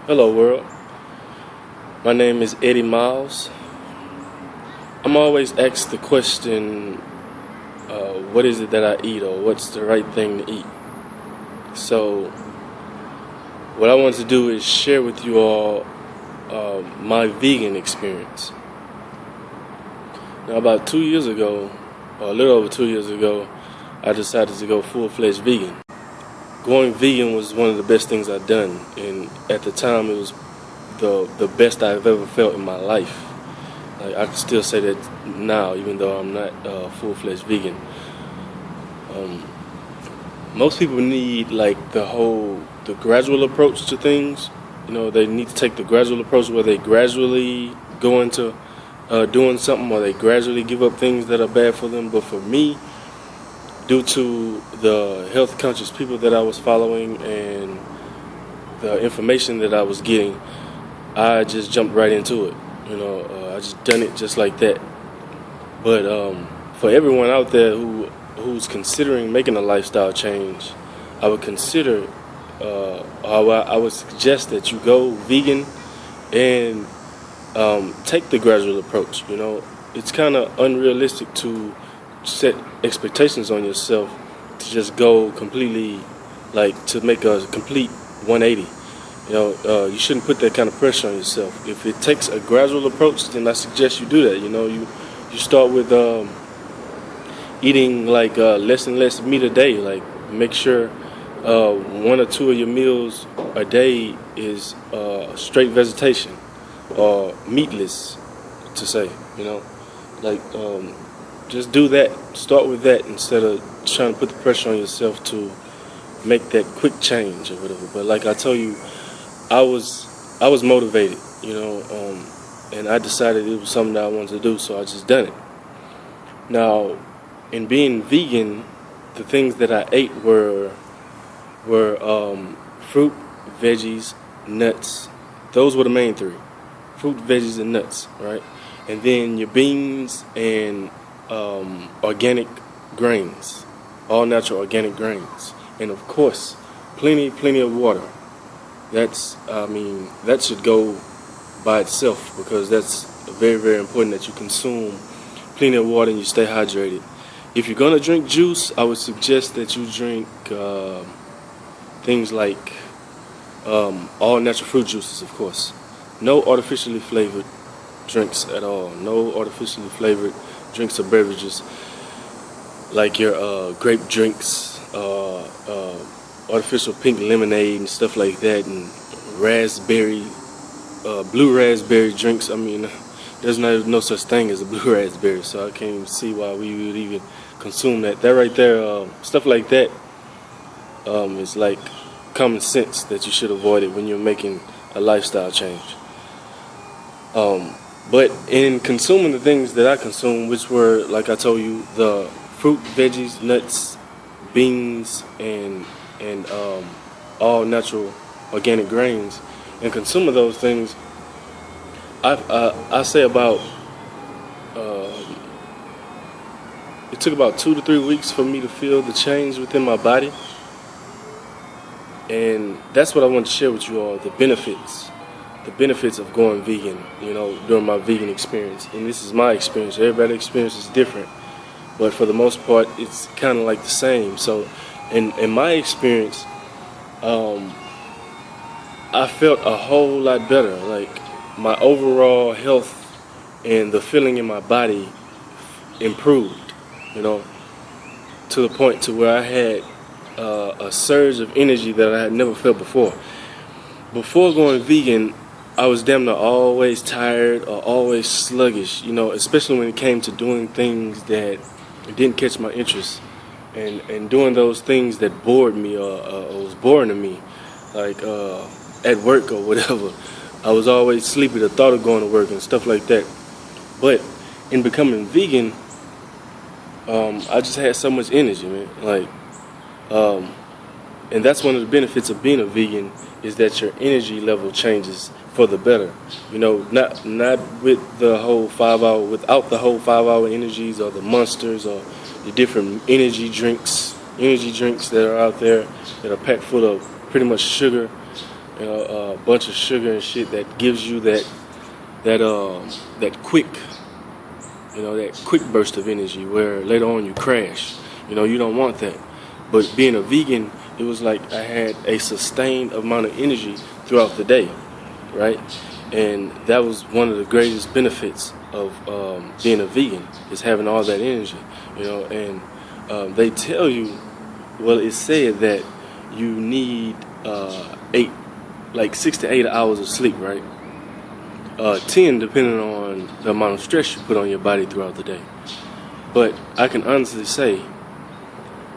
Hello, world. My name is Eddie Miles. I'm always asked the question, what is it that I eat, or what's the right thing to eat? So, what I want to do is share with you all my vegan experience. Now, about 2 years ago, or a little over 2 years ago, I decided to go full-fledged vegan. Going vegan was one of the best things I've done, and at the time it was the best I've ever felt in my life. Like, I can still say that now, even though I'm not full-fledged vegan. Most people need like the gradual approach to things. You know, they need to take the gradual approach where they gradually go into doing something, or they gradually give up things that are bad for them. But for me, due to the health conscious people that I was following and the information that I was getting, I just jumped right into it. You know, I just done it just like that. But for everyone out there who's considering making a lifestyle change, I would consider, I would suggest that you go vegan and take the gradual approach. You know, it's kind of unrealistic to set expectations on yourself to just go completely, like, to make a complete 180. You know, you shouldn't put that kind of pressure on yourself. If it takes a gradual approach, then I suggest you do that. You know, you start with eating like less and less meat a day. Like, make sure one or two of your meals a day is straight vegetation or meatless, to say. You know, like, just do that. Start with that instead of trying to put the pressure on yourself to make that quick change or whatever. But like I told you, I was motivated, you know, and I decided it was something that I wanted to do, so I just done it. Now, in being vegan, the things that I ate were fruit, veggies, nuts. Those were the main three: fruit, veggies, and nuts, right? And then your beans and organic grains, all natural organic grains, and of course, plenty of water. That should go by itself, because that's very important that you consume plenty of water and you stay hydrated. If you're gonna drink juice, I would suggest that you drink things like all natural fruit juices, of course. No artificially flavored drinks at all. No artificially flavored drinks or beverages like your grape drinks, artificial pink lemonade and stuff like that, and blue raspberry drinks. I mean, there's no such thing as a blue raspberry, so I can't even see why we would even consume that. That right there, stuff like that, is like common sense that you should avoid it when you're making a lifestyle change. But in consuming the things that I consume, which were, like I told you, the fruit, veggies, nuts, beans, and all natural organic grains, and consuming those things, I say about it took about 2 to 3 weeks for me to feel the change within my body, and that's what I want to share with you all: the benefits of going vegan, you know, during my vegan experience. And this is my experience. Everybody's experience is different, but for the most part, it's kind of like the same. So, in my experience, I felt a whole lot better. Like, my overall health and the feeling in my body improved, you know, to the point to where I had a surge of energy that I had never felt before. Before going vegan, I was damn near always tired or always sluggish, you know, especially when it came to doing things that didn't catch my interest, and doing those things that bored me or was boring to me, like at work or whatever. I was always sleepy, the thought of going to work and stuff like that. But in becoming vegan, I just had so much energy, man. Like, and that's one of the benefits of being a vegan, is that your energy level changes for the better. You know, not with the whole 5 hour, without the whole 5 hour energies or the monsters or the different energy drinks that are out there that are packed full of pretty much sugar. You know, a bunch of sugar and shit that gives you that quick, that quick burst of energy where later on you crash. You don't want that. But being a vegan, it was like I had a sustained amount of energy throughout the day, right? And that was one of the greatest benefits of being a vegan, is having all that energy, And they tell you, well, it's said that you need 6 to 8 hours of sleep, right? 10 depending on the amount of stress you put on your body throughout the day. But I can honestly say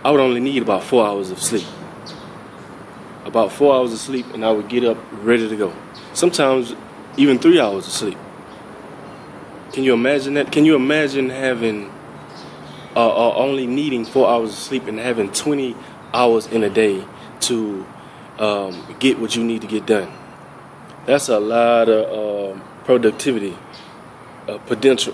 I would only need about 4 hours of sleep. About 4 hours of sleep, and I would get up ready to go. Sometimes even 3 hours of sleep. Can you imagine that? Can you imagine having only needing 4 hours of sleep and having 20 hours in a day to get what you need to get done? That's a lot of productivity, potential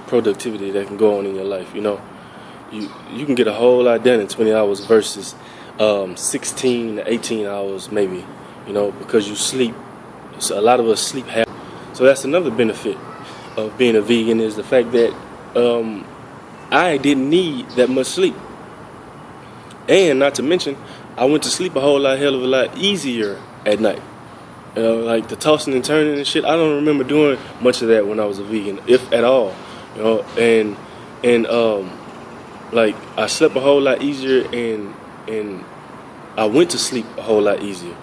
productivity that can go on in your life. You can get a whole lot done in 20 hours versus 16 to 18 hours maybe, because you sleep. So a lot of us sleep half. So that's another benefit of being a vegan, is the fact that I didn't need that much sleep. And not to mention, I went to sleep a hell of a lot easier at night. Like the tossing and turning and shit. I don't remember doing much of that when I was a vegan, if at all. And like I slept a whole lot easier, and I went to sleep a whole lot easier.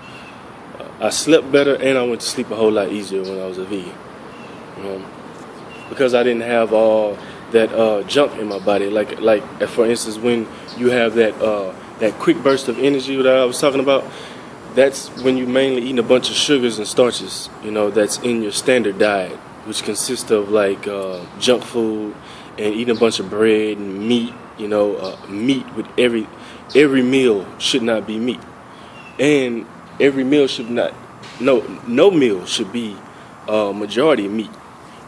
I slept better, and I went to sleep a whole lot easier when I was a vegan. Because I didn't have all that junk in my body. Like for instance, when you have that quick burst of energy that I was talking about, that's when you're mainly eating a bunch of sugars and starches, that's in your standard diet, which consists of like junk food and eating a bunch of bread and meat. Meat with every meal should not be meat, and every meal should not, no meal should be majority meat.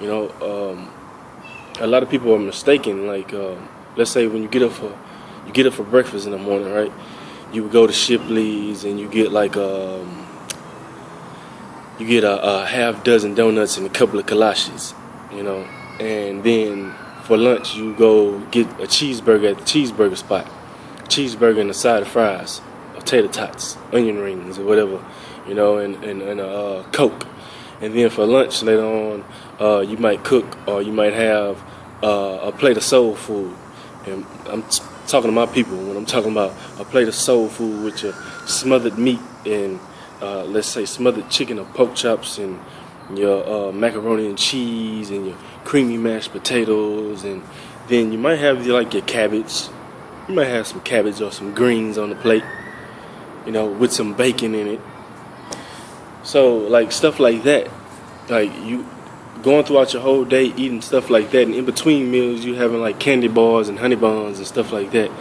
A lot of people are mistaken. Like let's say when you get up for breakfast in the morning, right? You would go to Shipley's and you get like a half dozen donuts and a couple of kolaches, and then for lunch you go get a cheeseburger at the cheeseburger spot, cheeseburger and a side of fries, potato tots, onion rings, or whatever, and a Coke. And then for lunch later on, you might cook, or you might have a plate of soul food. And I'm talking to my people when I'm talking about a plate of soul food with your smothered meat and let's say smothered chicken or pork chops and your macaroni and cheese and your creamy mashed potatoes, and then you might have your cabbage. You might have some cabbage or some greens on the plate, with some bacon in it. So like stuff like that, like you going throughout your whole day eating stuff like that, and in between meals you having like candy bars and honey buns and stuff like that,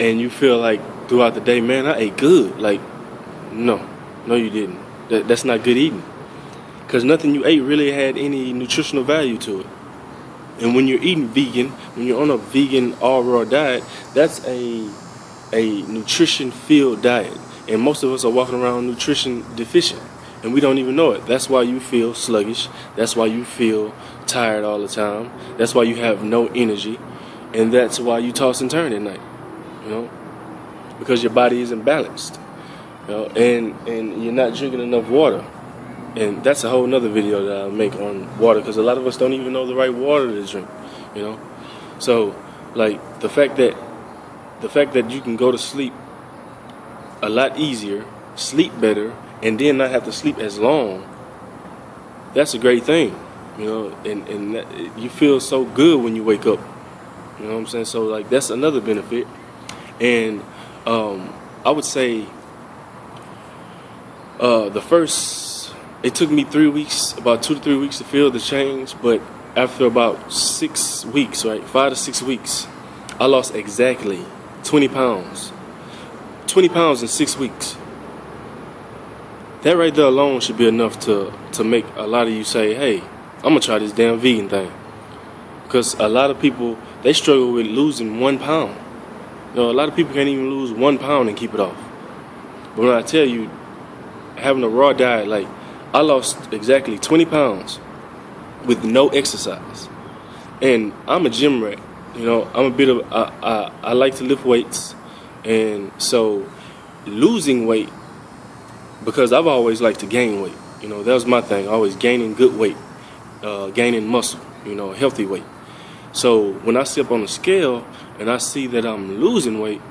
and you feel like throughout the day, man, I ate good. Like, no you didn't. That's not good eating, because nothing you ate really had any nutritional value to it. And when you're eating vegan, when you're on a vegan all raw diet, that's a nutrition filled diet, and most of us are walking around nutrition deficient, and we don't even know it. That's why you feel sluggish. That's why you feel tired all the time. That's why you have no energy, and that's why you toss and turn at night. Because your body isn't balanced. And you're not drinking enough water. And that's a whole nother video that I'll make on water, because a lot of us don't even know the right water to drink. So like the fact that you can go to sleep a lot easier, sleep better, and then not have to sleep as long, that's a great thing, and that, you feel so good when you wake up, you know what I'm saying? So like that's another benefit. And I would say it took me 3 weeks, about 2 to 3 weeks to feel the change, but after about 6 weeks, right, 5 to 6 weeks, I lost exactly 20 pounds. 20 pounds in 6 weeks. That right there alone should be enough to make a lot of you say, hey, I'm going to try this damn vegan thing. Because a lot of people, they struggle with losing 1 pound. A lot of people can't even lose 1 pound and keep it off. But when I tell you, having a raw diet, like I lost exactly 20 pounds with no exercise. And I'm a gym rat. I'm a bit of I like to lift weights, and so losing weight, because I've always liked to gain weight. That was my thing. Always gaining good weight, gaining muscle. Healthy weight. So when I step on the scale and I see that I'm losing weight,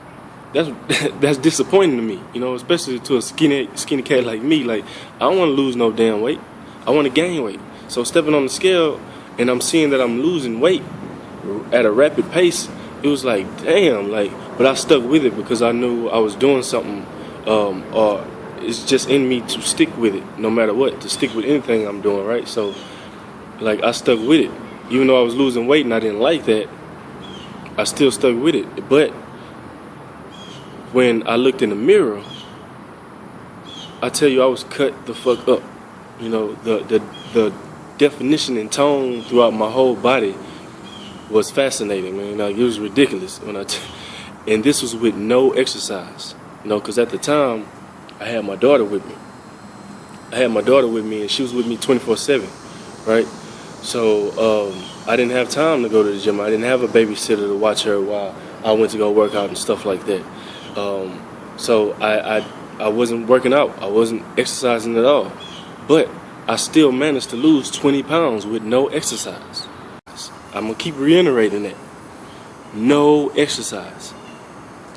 that's disappointing to me. Especially to a skinny cat like me. Like, I don't want to lose no damn weight. I want to gain weight. So stepping on the scale and I'm seeing that I'm losing weight at a rapid pace, it was like, damn, but I stuck with it because I knew I was doing something, or it's just in me to stick with it no matter what, to stick with anything I'm doing, right? So, I stuck with it. Even though I was losing weight and I didn't like that, I still stuck with it. But when I looked in the mirror, I tell you, I was cut the fuck up. The definition and tone throughout my whole body was fascinating, man. It was ridiculous and this was with no exercise, because at the time I had my daughter with me. And she was with me 24/7, right? So I didn't have time to go to the gym. I didn't have a babysitter to watch her while I went to go work out and stuff like that. So I wasn't working out. I wasn't exercising at all. But I still managed to lose 20 pounds with no exercise. I'm going to keep reiterating that. No exercise.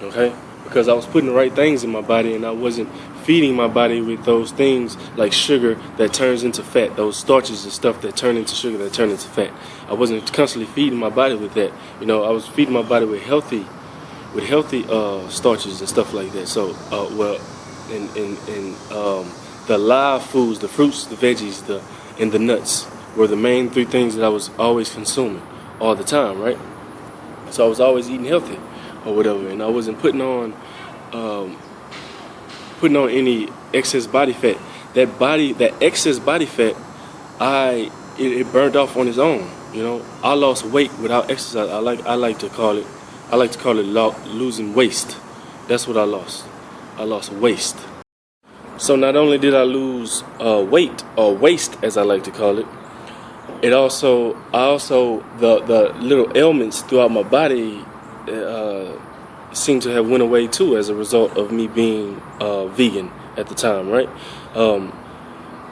Okay? Because I was putting the right things in my body and I wasn't feeding my body with those things like sugar that turns into fat, those starches and stuff that turn into sugar that turn into fat. I wasn't constantly feeding my body with that. I was feeding my body with healthy starches and stuff like that. So, the live foods, the fruits, the veggies, and the nuts were the main three things that I was always consuming all the time, right? So I was always eating healthy or whatever, and I wasn't putting on any excess body fat. That excess body fat, it burned off on its own. I lost weight without exercise. I like to call it losing waste. That's what I lost. I lost waste. So not only did I lose weight, or waste as I like to call it, I also the little ailments throughout my body seem to have went away too as a result of me being vegan at the time, right?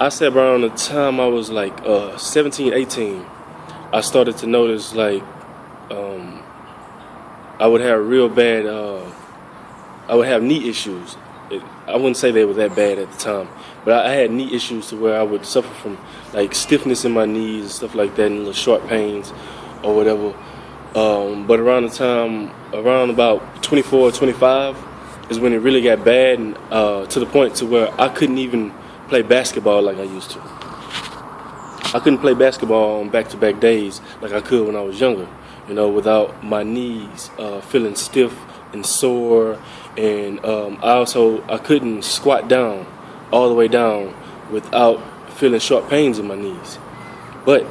I said around the time I was 17, 18, I started to notice I would have real bad, I would have knee issues. I wouldn't say they were that bad at the time, but I had knee issues to where I would suffer from stiffness in my knees and stuff like that, and little short pains or whatever. But around about 24, 25 is when it really got bad, and to the point to where I couldn't even play basketball like I used to. I couldn't play basketball on back-to-back days like I could when I was younger, without my knees feeling stiff and sore. And I couldn't squat down all the way down without feeling short pains in my knees. But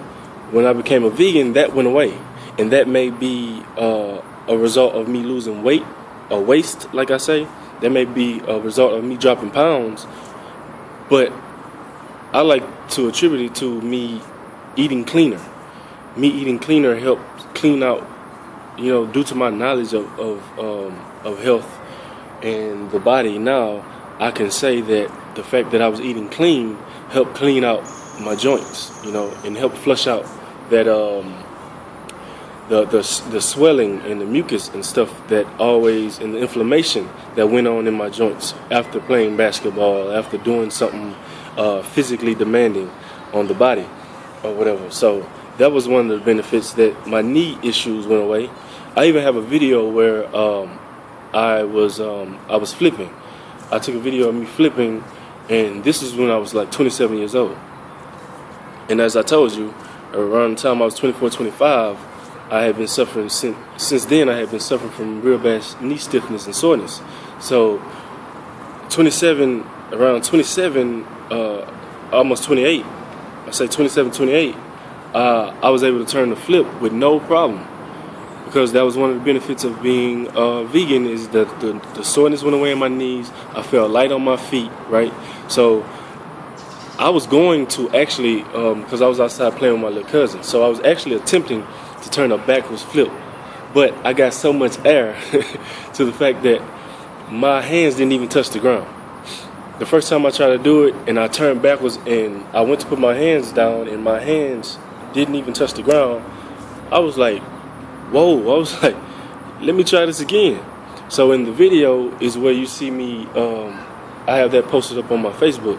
when I became a vegan, that went away. And that may be a result of me losing weight or waste, like I say. That may be a result of me dropping pounds. But I like to attribute it to me eating cleaner. Me eating cleaner helped clean out, due to my knowledge of health and the body. Now I can say that the fact that I was eating clean helped clean out my joints, and helped flush out that the swelling and the mucus and stuff and the inflammation that went on in my joints after playing basketball, after doing something physically demanding on the body or whatever. So that was one of the benefits, that my knee issues went away. I even have a video where I was flipping. I took a video of me flipping, and this is when I was 27 years old. And as I told you, around the time I was 24, 25, I had been suffering since then. I had been suffering from real bad knee stiffness and soreness. So around 27, almost 28, I say 27, 28, I was able to turn the flip with no problem. Because that was one of the benefits of being vegan, is that the soreness went away in my knees. I felt light on my feet, right? So I was going to actually, because I was outside playing with my little cousin, so I was actually attempting to turn a backwards flip, but I got so much air to the fact that my hands didn't even touch the ground. The first time I tried to do it, and I turned backwards, and I went to put my hands down, and my hands didn't even touch the ground. I was like, whoa, I was like, let me try this again. So in the video is where you see me, I have that posted up on my Facebook.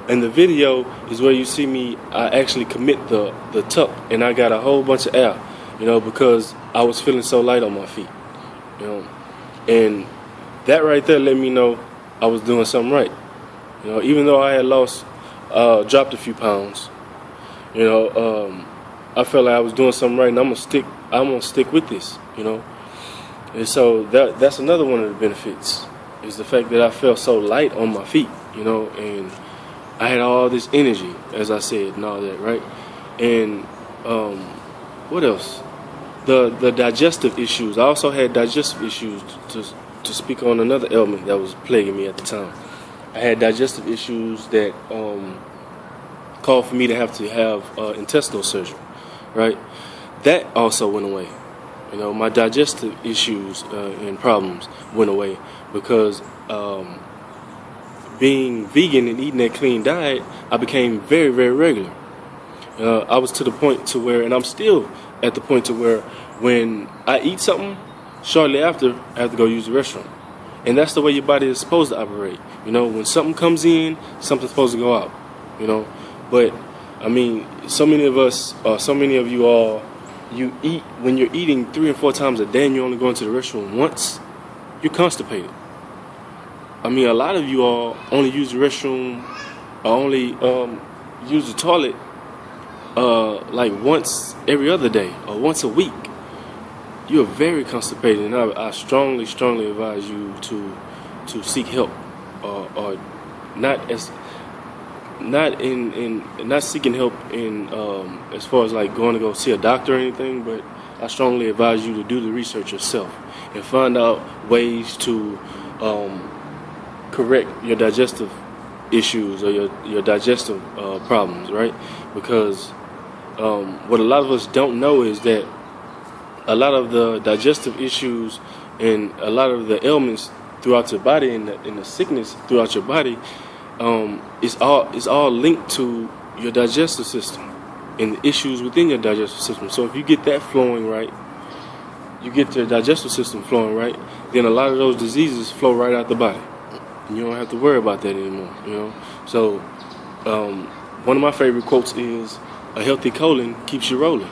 And the video is where you see me, I actually commit the tuck, and I got a whole bunch of air, because I was feeling so light on my feet, and that right there let me know I was doing something right, even though I had dropped a few pounds, I felt like I was doing something right, and I'm gonna stick with this, and so that's another one of the benefits, is the fact that I felt so light on my feet, and I had all this energy, as I said, and all that, right? And what else? The digestive issues. I also had digestive issues, to speak on another ailment that was plaguing me at the time. I had digestive issues that called for me to have intestinal surgery, right? That also went away. My digestive issues and problems went away because being vegan and eating that clean diet, I became very, very regular. I was to the point to where, and I'm still at the point to where, when I eat something, shortly after, I have to go use the restroom. And that's the way your body is supposed to operate. When something comes in, something's supposed to go out. But I mean, so many of us, so many of you all, you eat, when you're eating 3 and 4 times a day and you're only going to the restroom once, you're constipated. I mean, a lot of you all only use the restroom, or only use the toilet like once every other day or once a week. You're very constipated, and I strongly advise you to seek help, or not seeking help in as far as like going to go see a doctor or anything, but I strongly advise you to do the research yourself and find out ways to correct your digestive issues or your digestive problems, right? Because what a lot of us don't know is that a lot of the digestive issues and a lot of the ailments throughout your body and the sickness throughout your body is all linked to your digestive system and the issues within your digestive system. So if you get that flowing right, you get your digestive system flowing right, then a lot of those diseases flow right out the body. And you don't have to worry about that anymore, So one of my favorite quotes is, a healthy colon keeps you rolling.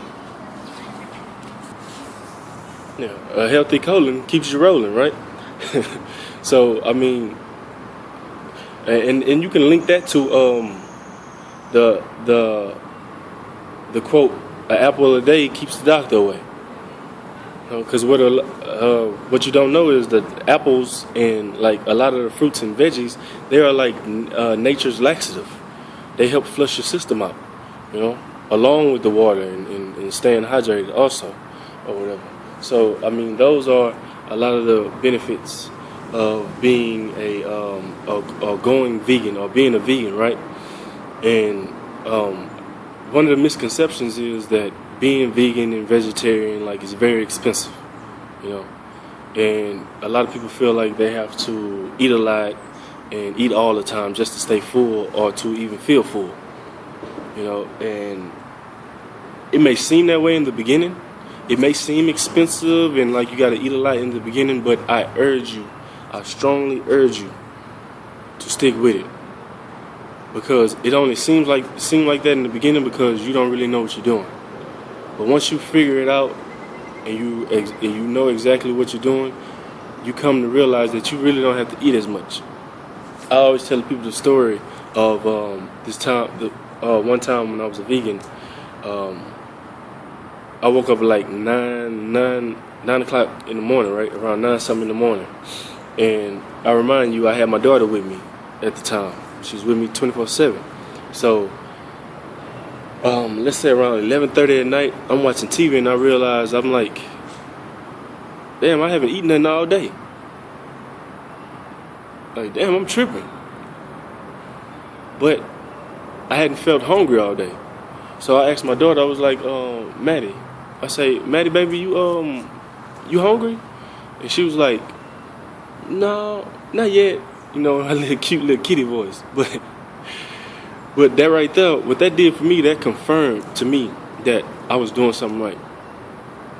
Yeah, a healthy colon keeps you rolling, right? So, I mean, and you can link that to the quote, an apple a day keeps the doctor away. Because what you don't know is that apples and like a lot of the fruits and veggies, they are like nature's laxative. They help flush your system out, along with the water and staying hydrated also, or whatever. So I mean, those are a lot of the benefits of being or going vegan or being a vegan, right? And one of the misconceptions is that being vegan and vegetarian is very expensive, and a lot of people feel like they have to eat a lot and eat all the time just to stay full or to even feel full, and it may seem that way in the beginning. It may seem expensive and like you got to eat a lot in the beginning, but I strongly urge you to stick with it, because it only seemed like that in the beginning because you don't really know what you're doing. But once you figure it out and you know exactly what you're doing, you come to realize that you really don't have to eat as much. I always tell people the story of one time when I was a vegan. I woke up at like 9 o'clock in the morning, right? Around 9 something in the morning. And I remind you, I had my daughter with me at the time. She was with me 24/7. So, let's say around 11:30 at night, I'm watching TV and I realize, I'm like, damn, I haven't eaten nothing all day. Like, damn, I'm tripping. but I hadn't felt hungry all day. So I asked my daughter, I was like, Maddie, I say, Maddie, baby, you hungry? And she was like, no, not yet. You know, her little cute little kitty voice. But that right there, what that did for me, that confirmed to me that I was doing something right.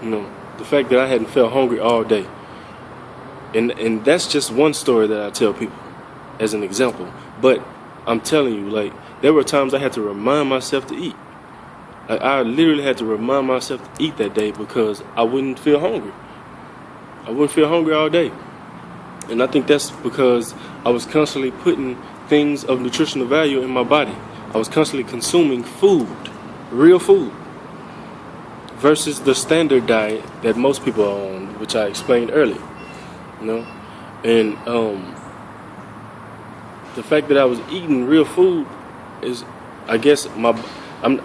You know, the fact that I hadn't felt hungry all day. And that's just one story that I tell people as an example. But I'm telling you, like, there were times I had to remind myself to eat. Like, I literally had to remind myself to eat that day because I wouldn't feel hungry. I wouldn't feel hungry all day. And I think that's because I was constantly putting things of nutritional value in my body. I was constantly consuming food, real food, versus the standard diet that most people are on, which I explained earlier. You know, and the fact that I was eating real food is, I guess, I'm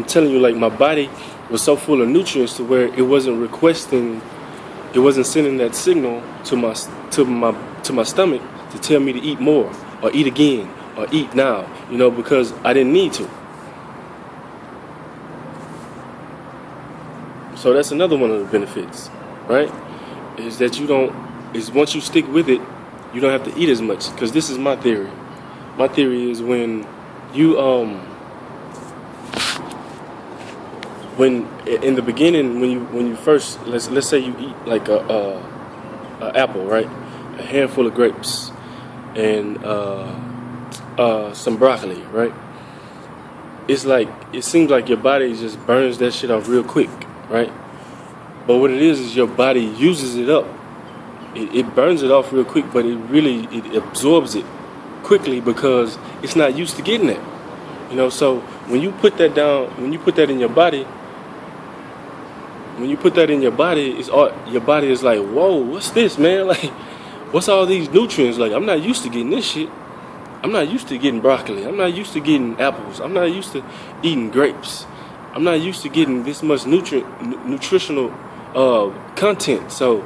telling you, like, my body was so full of nutrients to where it wasn't sending that signal to my stomach to tell me to eat more or eat again or eat now, you know, because I didn't need to. So that's another one of the benefits, right? Is that once you stick with it, you don't have to eat as much. Because this is my theory. My theory is when you when in the beginning, when you first, let's say you eat like a apple, right? A handful of grapes and some broccoli, right? It's like, it seems like your body just burns that shit off real quick, right? But what it is your body uses it up. It burns it off real quick, but it absorbs it quickly because it's not used to getting it. You know, so when you put that down, when you put that in your body, your body is like, whoa, what's this, man? Like, what's all these nutrients? Like, I'm not used to getting this shit. I'm not used to getting broccoli. I'm not used to getting apples. I'm not used to eating grapes. I'm not used to getting this much nutritional content. So,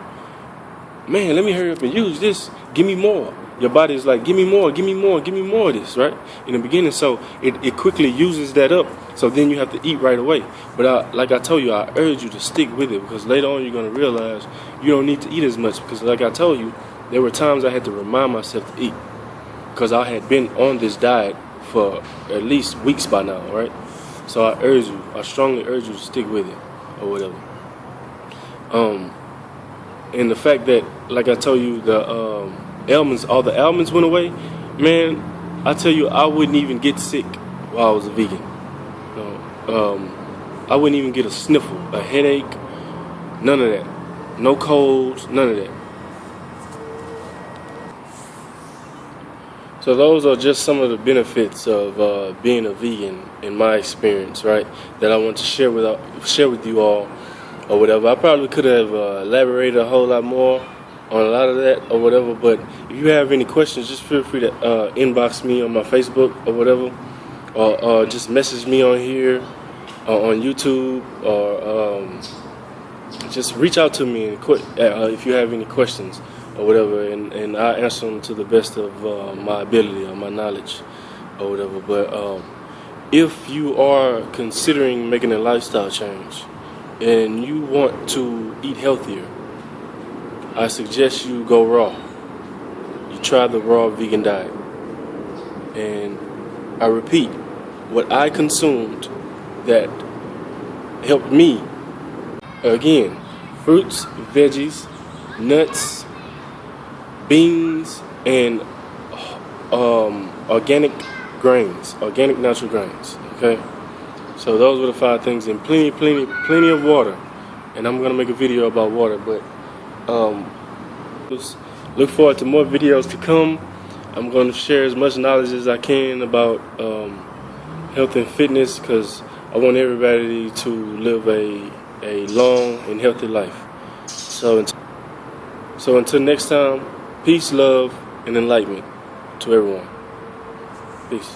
man, let me hurry up and use this. Give me more. Your body is like, give me more, give me more, give me more of this, right? In the beginning, so it quickly uses that up. So then you have to eat right away. But like I told you, I urge you to stick with it because later on you're going to realize you don't need to eat as much. Because like I told you, there were times I had to remind myself to eat because I had been on this diet for at least weeks by now, right? So I strongly urge you to stick with it or whatever. And the fact that, like I told you, all the ailments went away, man, I tell you, I wouldn't even get sick while I was a vegan. I wouldn't even get a sniffle, a headache, none of that. No colds, none of that. So those are just some of the benefits of being a vegan in my experience, right? That I want to share with you all or whatever. I probably could have elaborated a whole lot more on a lot of that or whatever, but if you have any questions, just feel free to inbox me on my Facebook or whatever, or just message me on here on YouTube, or just reach out to me if you have any questions or whatever, and I answer them to the best of my ability or my knowledge or whatever. But if you are considering making a lifestyle change and you want to eat healthier, I suggest you go raw. You try the raw vegan diet. And I repeat, what I consumed that helped me, again, fruits, veggies, nuts, beans, and organic grains, organic natural grains, okay? So those were the 5 things, and plenty of water. And I'm gonna make a video about water, but look forward to more videos to come. I'm going to share as much knowledge as I can about health and fitness because I want everybody to live a long and healthy life. So until next time, peace, love, and enlightenment to everyone. Peace.